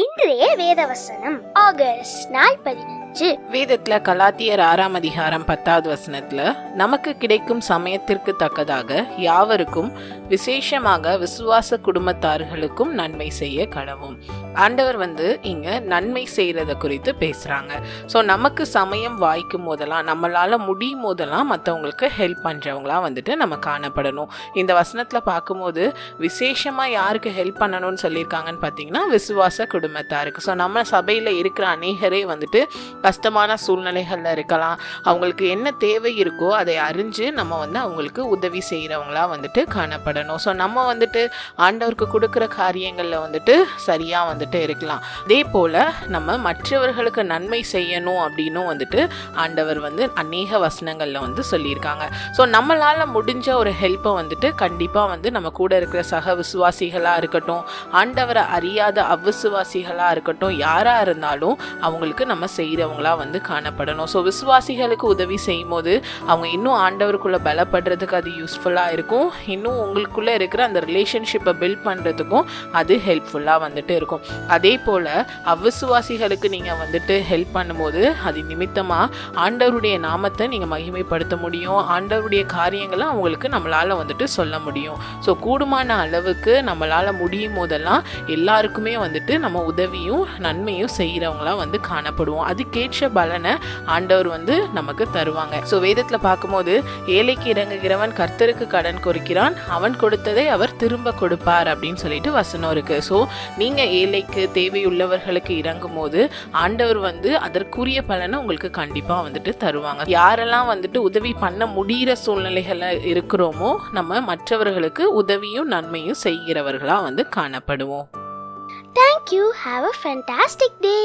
இன்றைய வேதவசனம் ஆகஸ்ட் 15. வேதத்துல கலாத்தியர் 6ஆம் அதிகாரம் 10வது வசனத்துல நமக்கு கிடைக்கும் சமயத்திற்கு தக்கதாக யாவருக்கும் விசேஷமாக விசுவாச குடும்பத்தார்களுக்கும் நன்மை செய்ய கடவும். ஆண்டவர் இங்க நன்மை செய்யறத குறித்து பேசுறாங்க. ஸோ நமக்கு சமயம் வாய்க்கும் போதெல்லாம், நம்மளால முடியும் போதெல்லாம் மற்றவங்களுக்கு ஹெல்ப் பண்றவங்களா நம்ம காணப்படணும். இந்த வசனத்துல பார்க்கும்போது விசேஷமா யாருக்கு ஹெல்ப் பண்ணணும்னு சொல்லியிருக்காங்கன்னு பார்த்தீங்கன்னா விசுவாச குடும்பத்தாருக்கு. ஸோ நம்ம சபையில இருக்கிற அநேகரே கஷ்டமான சூழ்நிலைகள்ல இருக்கலாம். அவங்களுக்கு என்ன தேவை இருக்கோ அதை அறிஞ்சு நம்ம அவங்களுக்கு உதவி செய்யறவங்களா காணப்படணும். ஸோ நம்ம ஆண்டவருக்கு கொடுக்குற காரியங்கள்ல சரியா இருக்கலாம். அதே போல நம்ம மற்றவர்களுக்கு நன்மை செய்யணும் அப்படின்னும் ஆண்டவர் அநேக வசனங்கள்ல சொல்லியிருக்காங்க. ஸோ நம்மளால முடிஞ்ச ஒரு ஹெல்ப்பை கண்டிப்பா நம்ம கூட இருக்கிற சக விசுவாசிகளா இருக்கட்டும், ஆண்டவரை அறியாத அவ்விசுவாசிகளா இருக்கட்டும், யாரா இருந்தாலும் அவங்களுக்கு நம்ம செய்யறவங்களா காணப்படணும். ஸோ விசுவாசிகளுக்கு உதவி செய்யும் போது அவங்க இன்னும் ஆண்டவருக்குள்ள பலப்படுறதுக்கு அது யூஸ்ஃபுல்லா இருக்கும். இன்னும் உங்களுக்குள்ள இருக்கிற அந்த ரிலேஷன்ஷிப்பை பில்ட் பண்றதுக்கும் அது ஹெல்ப்ஃபுல்லா இருக்கும். அதே போல அவ்விசுவாசிகளுக்கு நீங்க ஹெல்ப் பண்ணும்போது அது நிமித்தமா ஆண்டவருடைய நாமத்தை நீங்க மகிமைப்படுத்த முடியும். ஆண்டவருடைய காரியங்களை அவங்களுக்கு நம்மளால சொல்ல முடியும். ஸோ கூடுமான அளவுக்கு நம்மளால முடியும் போதெல்லாம் எல்லாருக்குமே நம்ம உதவியும் நன்மையும் செய்யறவங்களா காணப்படுவோம். அதுக்கேற்ற பலனை ஆண்டவர் நமக்கு தருவாங்க. ஸோ வேதத்துல பார்க்கும்போது ஏழைக்கு இறங்குகிறவன் கர்த்தருக்கு கடன் கொடுக்கிறான், அவன் கொடுத்ததை அவர் திரும்ப கொடுப்பார் அப்படின்னு சொல்லிட்டு வசனம் இருக்கு. ஸோ நீங்க ஏழைக்கு தேவையுள்ளவர்களுக்கு இறங்கும் போது ஆண்டவர் அதற்குரிய பலனை உங்களுக்கு கண்டிப்பா தருவாங்க. யாரெல்லாம் உதவி பண்ண முடிகிற சூழ்நிலைகள்ல இருக்கிறோமோ நம்ம மற்றவர்களுக்கு உதவியும் நன்மையும் செய்கிறவர்களா காணப்படுவோம். Thank you. Have a fantastic day.